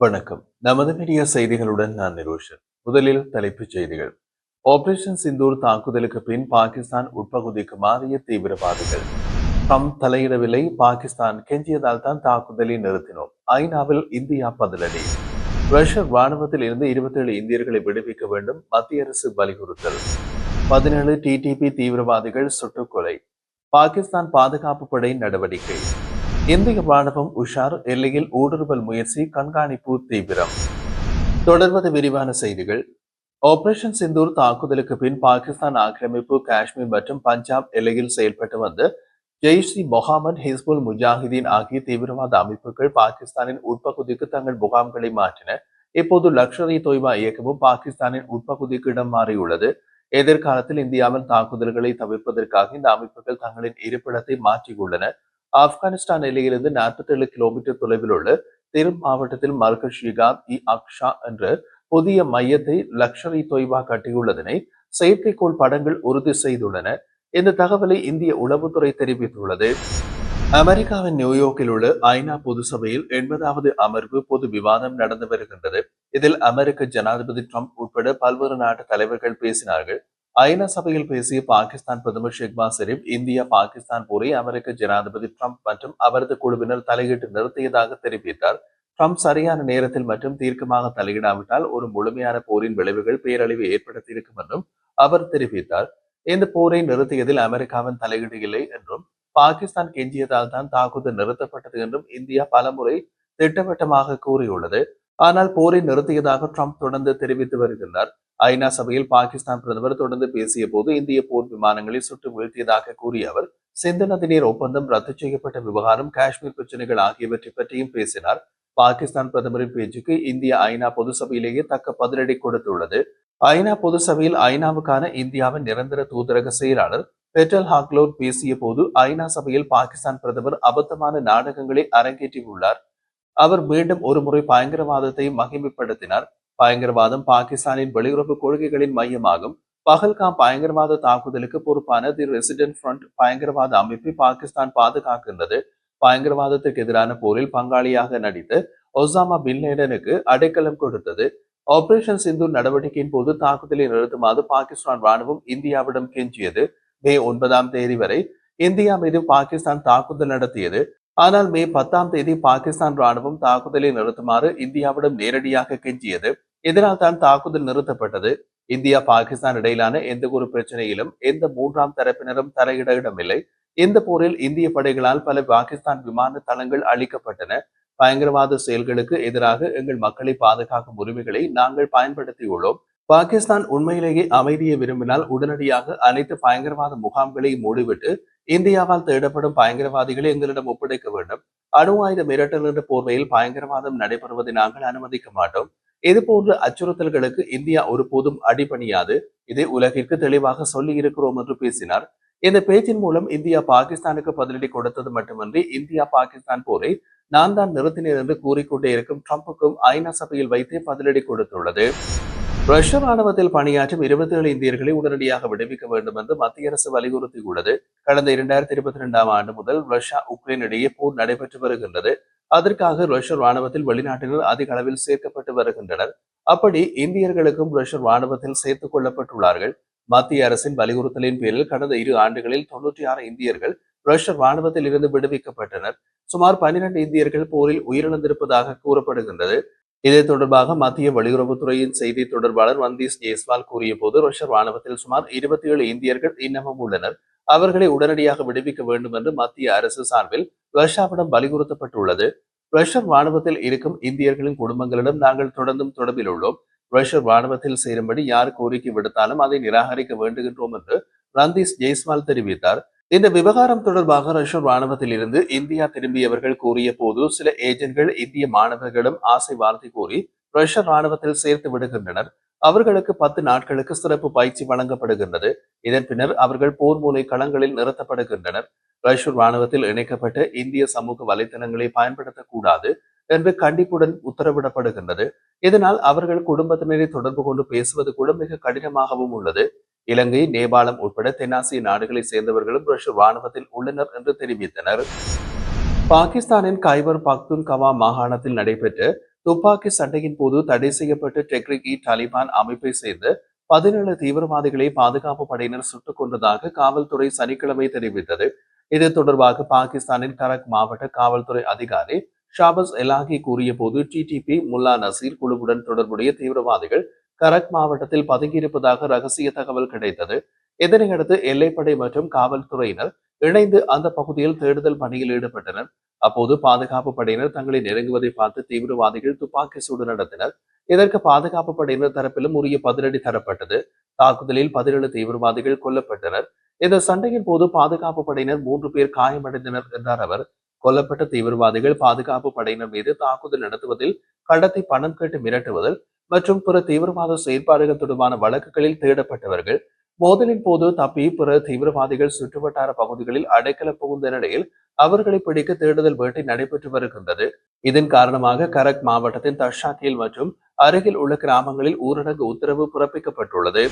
வணக்கம். நமது மீடியா செய்திகளுடன் நான் நிரோஷன். முதலில் தலைப்புச் செய்திகள். ஆபரேஷன் சிந்தூர் தாக்குதலுக்கு பின் பாகிஸ்தான் உட்பகுதிக்கு மாறிய தீவிரவாதிகள். ட்ரம்ப் தலையிடவில்லை, பாகிஸ்தான் கெஞ்சியதால் தான் தாக்குதலை நிறுத்தினோம். ஐநாவில் இந்தியா பதிலடி. ரஷ்ய ராணுவத்தில் இருந்து 27 இந்தியர்களை விடுவிக்க வேண்டும், மத்திய அரசு வலியுறுத்தல். 17 டிடிபி தீவிரவாதிகள் சுட்டுக்கொலை. பாகிஸ்தான் பாதுகாப்பு படை நடவடிக்கை. இந்திய ராணுவம் உஷார், எல்லையில் ஊடுருவல் முயற்சி, கண்காணிப்பு தீவிரம். தொடர்வது விரிவான செய்திகள். ஆபரேஷன் சிந்தூர் தாக்குதலுக்கு பின் பாகிஸ்தான் ஆக்கிரமிப்பு காஷ்மீர் மற்றும் பஞ்சாப் எல்லையில் செயல்பட்டு வந்த ஜெய்ஷ் முகமது, ஹிஸ்புல் முஜாஹிதீன் ஆகிய தீவிரவாத அமைப்புகள் பாகிஸ்தானின் உட்பகுதிக்கு தங்கள் முகாம்களை மாற்றின. இப்போது லஷ்கர்-இ-தொய்பா இயக்கமும் பாகிஸ்தானின் உட்பகுதிக்கு இடம் மாறியுள்ளது. எதிர்காலத்தில் இந்தியாவின் தாக்குதல்களை தவிர்ப்பதற்காக இந்த அமைப்புகள் தங்களின் இருப்பிடத்தை மாற்றியுள்ளன. ஆப்கானிஸ்தான் எல்லையிலிருந்து 47 கிலோமீட்டர் தொலைவில் உள்ள திரும் மாவட்டத்தில் மர்கஷ்-இ-அக்ஷா என்ற புதிய மையத்தை லஷ்கர்-இ-தொய்பா கட்டியுள்ளதனை செயற்கைக்கோள் படங்கள் உறுதி செய்துள்ளன. இந்த தகவலை இந்திய உளவுத்துறை தெரிவித்துள்ளது. அமெரிக்காவின் நியூயார்க்கில் உள்ள ஐநா பொதுசபையில் 80வது அமர்வு பொது விவாதம் நடந்து வருகின்றது. இதில் அமெரிக்க ஜனாதிபதி ட்ரம்ப் உட்பட பல்வேறு நாட்டு தலைவர்கள் பேசினார்கள். ஐநா சபையில் பேசிய பாகிஸ்தான் பிரதமர் ஷெஹ்பாஸ் ஷெரீப், இந்தியா பாகிஸ்தான் போரை அமெரிக்க ஜனாதிபதி ட்ரம்ப் மற்றும் அவரது குழுவினர் தலையிட்டு நிறுத்தியதாக தெரிவித்தார். ட்ரம்ப் சரியான நேரத்தில் மற்றும் தீர்க்கமாக தலையிடாவிட்டால் ஒரு முழுமையான போரின் விளைவுகள் பேரழிவை ஏற்படுத்தியிருக்கும் என்றும் அவர் தெரிவித்தார். இந்த போரை நிறுத்தியதில் அமெரிக்காவின் தலையீடு இல்லை என்றும், பாகிஸ்தான் கெஞ்சியதால் தான் தாக்குதல் நிறுத்தப்பட்டது என்றும் இந்தியா பலமுறை திட்டவட்டமாக கூறியுள்ளது. ஆனால் போரை நிறுத்தியதாக ட்ரம்ப் தொடர்ந்து தெரிவித்து வருகின்றார். ஐநா சபையில் பாகிஸ்தான் பிரதமர் தொடர்ந்து பேசிய போது இந்திய போர் விமானங்களை சுட்டு வீழ்த்தியதாக கூறிய அவர், சிந்து நதி நீர் ஒப்பந்தம் ரத்து செய்யப்பட்ட விவகாரம், காஷ்மீர் பிரச்சனைகள் ஆகியவற்றை பற்றியும் பேசினார். பாகிஸ்தான் பிரதமரின் பேச்சுக்கு இந்திய ஐநா பொது சபையிலேயே தக்க பதிலடி கொடுத்துள்ளது. ஐநா பொது சபையில் ஐநாவுக்கான இந்தியாவின் நிரந்தர தூதரக செயலாளர் பெட்டல் ஹாக்லோட் பேசிய போது, ஐநா சபையில் பாகிஸ்தான் பிரதமர் அபத்தமான நாடகங்களை அரங்கேற்றியுள்ளார். அவர் மீண்டும் ஒருமுறை பயங்கரவாதத்தை மகிமைப்படுத்தினார். பயங்கரவாதம் பாகிஸ்தானின் வெளியுறவு கொள்கைகளின் மையமாகும். பஹல்காம் பயங்கரவாத தாக்குதலுக்கு பொறுப்பான தி ரெசிடென்ட் ஃப்ரண்ட் பயங்கரவாத அமைப்பை பாகிஸ்தான் பாதுகாக்கின்றது. பயங்கரவாதத்திற்கு எதிரான போரில் பங்காளியாக நடித்து ஒசாமா பின் லேடனுக்கு அடைக்கலம் கொடுத்தது. ஆபரேஷன் சிந்தூர் நடவடிக்கையின் போது தாக்குதலை நிறுத்துமாறு பாகிஸ்தான் ராணுவம் இந்தியாவிடம் கெஞ்சியது. மே 9ஆம் தேதி வரை இந்தியா மீது பாகிஸ்தான் தாக்குதல் நடத்தியது. ஆனால் மே 10ஆம் தேதி பாகிஸ்தான் ராணுவம் தாக்குதலை நிறுத்துமாறு இந்தியாவிடம் நேரடியாக கெஞ்சியது. இதனால் தான் தாக்குதல் நிறுத்தப்பட்டது. இந்தியா பாகிஸ்தான் இடையிலான எந்த ஒரு பிரச்சனையிலும் எந்த மூன்றாம் தரப்பினரும் தலையிட இடமில்லை. இந்த போரில் இந்திய படைகளால் பல பாகிஸ்தான் விமான தளங்கள் அளிக்கப்பட்டன. பயங்கரவாத செயல்களுக்கு எதிராக எங்கள் மக்களை பாதுகாக்கும் உரிமைகளை நாங்கள் பயன்படுத்தியுள்ளோம். பாகிஸ்தான் உண்மையிலேயே அமைதியை விரும்பினால் உடனடியாக அனைத்து பயங்கரவாத முகாம்களை மூடிவிட்டு இந்தியாவால் தேடப்படும் பயங்கரவாதிகளை எங்களிடம் ஒப்படைக்க வேண்டும். அணு ஆயுத மிரட்டல் என்ற போர்வையில் பயங்கரவாதம் நடைபெறுவதை நாங்கள் அனுமதிக்க மாட்டோம். இதுபோன்ற அச்சுறுத்தல்களுக்கு இந்தியா ஒருபோதும் அடிபணியாது. இதை உலகிற்கு தெளிவாக சொல்லி இருக்கிறோம் என்று பேசினார். இந்த பேச்சின் மூலம் இந்தியா பாகிஸ்தானுக்கு பதிலடி கொடுத்தது மட்டுமின்றி, இந்தியா பாகிஸ்தான் போரை நான் தான் நிறுத்தினேன் என்று கூறிக்கொண்டே இருக்கும் ட்ரம்புக்கும் ஐநா சபையில் வைத்தே பதிலடி கொடுத்துள்ளது. ரஷ்ய ராணுவத்தில் பணியாற்றும் 27 இந்தியர்களை உடனடியாக விடுவிக்க வேண்டும் என்று மத்திய அரசு வலியுறுத்தியுள்ளது. கடந்த 2022ஆம் ஆண்டு முதல் ரஷ்யா உக்ரைன் இடையே போர் நடைபெற்று வருகின்றது. அதற்காக ரஷ்ய ராணுவத்தில் வெளிநாட்டினர் அதிக அளவில் சேர்க்கப்பட்டு வருகின்றனர். அப்படி இந்தியர்களுக்கும் ரஷ்ய ராணுவத்தில் சேர்த்துக் கொள்ளப்பட்டுள்ளார்கள். மத்திய அரசின் வலியுறுத்தலின் பேரில் கடந்த 2 ஆண்டுகளில் 96 இந்தியர்கள் ரஷ்ய ராணுவத்தில் இருந்து விடுவிக்கப்பட்டனர். சுமார் 12 இந்தியர்கள் போரில் உயிரிழந்திருப்பதாக கூறப்படுகின்றது. இது தொடர்பாக மத்திய வெளியுறவுத்துறையின் செய்தி தொடர்பாளர் ரந்தீஸ் ஜெய்ஸ்வால் கூறிய போது, ரஷ்ய ராணுவத்தில் சுமார் 27 இந்தியர்கள் இன்னமும் உள்ளனர். அவர்களை உடனடியாக விடுவிக்க வேண்டும் என்று மத்திய அரசு சார்பில் ரஷ்யாவிடம் வலியுறுத்தப்பட்டுள்ளது. ரஷ்ய ராணுவத்தில் இருக்கும் இந்தியர்களின் குடும்பங்களிடம் நாங்கள் தொடர்ந்தும் தொடர்பில் உள்ளோம். ரஷ்ய ராணுவத்தில் சேரும்படி யார் கோரிக்கை விடுத்தாலும் அதை நிராகரிக்க வேண்டுகின்றோம் என்று ரந்தீஸ் ஜெய்ஸ்வால் தெரிவித்தார். இந்த விவகாரம் தொடர்பாக ரஷ்ய ராணுவத்தில் இருந்து இந்தியா திரும்பியவர்கள் கூறிய போது, சில ஏஜென்ட்கள் இந்திய மாணவர்களிடம் ஆசை வார்த்தை கூறி ரஷ்ய ராணுவத்தில் சேர்த்து விடுகின்றனர். அவர்களுக்கு 10 நாட்களுக்கு சிறப்பு பயிற்சி வழங்கப்படுகின்றது. இதன் பின்னர் அவர்கள் போர் முனை களங்களில் நிறுத்தப்படுகின்றனர். ரஷ்ய ராணுவத்தில் இணைக்கப்பட்ட இந்திய சமூக வலைதளங்களை பயன்படுத்தக்கூடாது என்று கண்டிப்புடன் உத்தரவிடப்படுகின்றது. இதனால் அவர்கள் குடும்பத்தினரை தொடர்பு கொண்டு பேசுவது கூட மிக கடினமாகவும் உள்ளது. இலங்கை, நேபாளம் உட்பட தென்னாசிய நாடுகளை சேர்ந்தவர்களும் ரஷ்ய ராணுவத்தில் உள்ளனர் என்று தெரிவித்தனர். பாகிஸ்தானின் கைபர் பக்துன்கவா மாகாணத்தில் நடைபெற்ற துப்பாக்கி சண்டையின் போது தடை செய்யப்பட்ட டெக்ரிக்-இ-தாலிபான் அமைப்பை சேர்ந்த 17 தீவிரவாதிகளை பாதுகாப்பு படையினர் சுட்டுக் கொன்றதாக காவல்துறை சனிக்கிழமை தெரிவித்தது. இது தொடர்பாக பாகிஸ்தானின் கரக் மாவட்ட காவல்துறை அதிகாரி ஷாபஸ் எலாகி கூறிய போது, டிடிபி முல்லா நசீர் குழுவுடன் தொடர்புடைய தீவிரவாதிகள் கரக் மாவட்டத்தில் பதுங்கியிருப்பதாக ரகசிய தகவல் கிடைத்தது. இதனையடுத்து எல்லைப்படை மற்றும் காவல்துறையினர் இணைந்து அந்த பகுதியில் தேடுதல் பணியில் ஈடுபட்டனர். அப்போது பாதுகாப்பு படையினர் தங்களை நெருங்குவதை பார்த்து தீவிரவாதிகள் துப்பாக்கி சூடு நடத்தினர். இதற்கு பாதுகாப்பு படையினர் தரப்பிலும் உரிய பதிலடி தரப்பட்டது. தாக்குதலில் 17 தீவிரவாதிகள் கொல்லப்பட்டனர். இந்த சண்டையின் போது பாதுகாப்பு படையினர் 3 பேர் காயமடைந்தனர் என்றார் அவர். கொல்லப்பட்ட தீவிரவாதிகள் பாதுகாப்பு படையினர் மீது தாக்குதல் நடத்துவதில், கடத்தி பணம் கேட்டு மிரட்டுவதில் மற்றும் பிற தீவிரவாத செயற்பாடுகள் தொடர்பான வழக்குகளில் தேடப்பட்டவர்கள். மோதலின் போது தப்பி பிற தீவிரவாதிகள் சுற்றுவட்டார பகுதிகளில் அடைக்கலம் புகுந்த நிலையில் அவர்களை பிடிக்க தேடுதல் வேட்டை நடைபெற்று வருகின்றது. இதன் காரணமாக கரக் மாவட்டத்தின் தஷாக்கீல் மற்றும் அருகில் உள்ள கிராமங்களில் ஊரடங்கு உத்தரவு பிறப்பிக்கப்பட்டுள்ளது.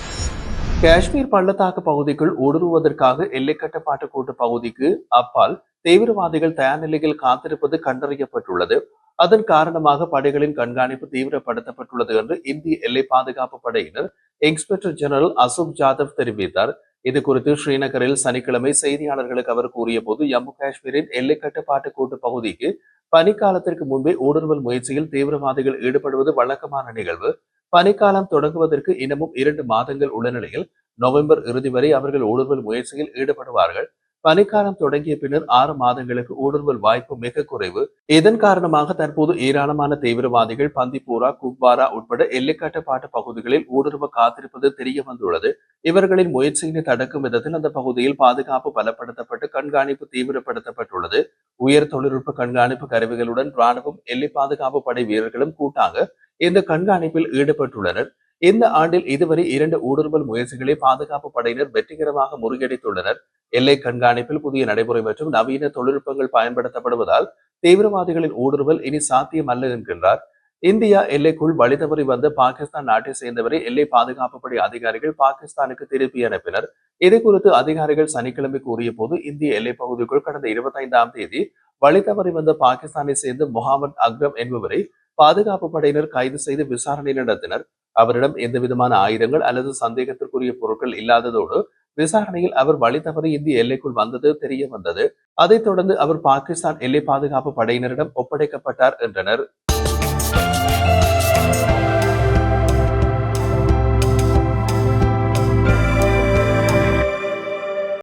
காஷ்மீர் பள்ளத்தாக்கு பகுதிக்குள் ஊடுருவதற்காக எல்லை கட்டுப்பாட்டு கோட்டு பகுதிக்கு அப்பால் தீவிரவாதிகள் தயார் நிலையில் காத்திருப்பது கண்டறியப்பட்டுள்ளது. அதன் காரணமாக படைகளின் கண்காணிப்பு தீவிரப்படுத்தப்பட்டுள்ளது என்று இந்திய எல்லை பாதுகாப்பு படையினர் இன்ஸ்பெக்டர் ஜெனரல் அசோக் ஜாதவ் தெரிவித்தார். இது குறித்து ஸ்ரீநகரில் சனிக்கிழமை செய்தியாளர்களுக்கு அவர் கூறிய போது, ஜம்மு காஷ்மீரின் எல்லை கட்டுப்பாட்டு கோட்டு பகுதிக்கு பனிக்காலத்திற்கு முன்பே ஊடுருவல் முயற்சியில் தீவிரவாதிகள் ஈடுபடுவது வழக்கமான நிகழ்வு. பனிக்காலம் தொடங்குவதற்கு இன்னமும் 2 மாதங்கள் உள்ள நிலையில் நவம்பர் இறுதி வரை அவர்கள் ஊடுருவல் முயற்சியில் ஈடுபடுவார்கள். பனிக்காலம் தொடங்கிய பின்னர் 6 மாதங்களுக்கு ஊடுருவல் வாய்ப்பு மிக குறைவு. இதன் காரணமாக தற்போது ஏராளமான தீவிரவாதிகள் பந்திப்பூரா, குப்வாரா உட்பட எல்லை கட்டுப்பாட்டு பகுதிகளில் ஊடுருவ காத்திருப்பது தெரிய வந்துள்ளது. இவர்களின் முயற்சியினை தடுக்கும் விதத்தில் அந்த பகுதியில் பாதுகாப்பு பலப்படுத்தப்பட்டு கண்காணிப்பு தீவிரப்படுத்தப்பட்டுள்ளது. உயர் தொழில்நுட்ப கண்காணிப்பு கருவிகளுடன் ராணுவம், எல்லை பாதுகாப்பு படை வீரர்களும் கூட்டாக இந்த கண்காணிப்பில் ஈடுபட்டுள்ளனர். இந்த ஆண்டில் இதுவரை 2 ஊடுருவல் முயற்சிகளை பாதுகாப்பு படையினர் வெற்றிகரமாக முறியடித்துள்ளனர். எல்லை கண்காணிப்பில் புதிய நடைமுறை மற்றும் நவீன தொழில்நுட்பங்கள் பயன்படுத்தப்படுவதால் தீவிரவாதிகளின் ஊடுருவல் இனி சாத்தியம் அல்ல என்கின்றார். இந்தியா எல்லைக்குள் வழி தவறி வந்த பாகிஸ்தான் நாட்டை சேர்ந்தவரை எல்லை பாதுகாப்பு படை அதிகாரிகள் பாகிஸ்தானுக்கு திருப்பி அனுப்பினர். இது குறித்து அதிகாரிகள் சனிக்கிழமை கூறிய போது, இந்திய எல்லைப் பகுதிக்குள் கடந்த 25ஆம் தேதி வழி தவறி வந்த பாகிஸ்தானை சேர்ந்த முகமது அக்ரம் என்பவரை பாதுகாப்பு படையினர் கைது செய்து விசாரணை நடத்தினர். அவரிடம் எந்தவிதமான ஆயுதங்கள் அல்லது சந்தேகத்திற்குரிய பொருட்கள் இல்லாததோடு விசாரணையில் அவர் வழி தவறி இந்திய எல்லைக்குள் வந்தது தெரிய வந்தது. அதைத் தொடர்ந்து அவர் பாகிஸ்தான் எல்லை பாதுகாப்பு படையினரிடம் ஒப்படைக்கப்பட்டார் என்றனர்.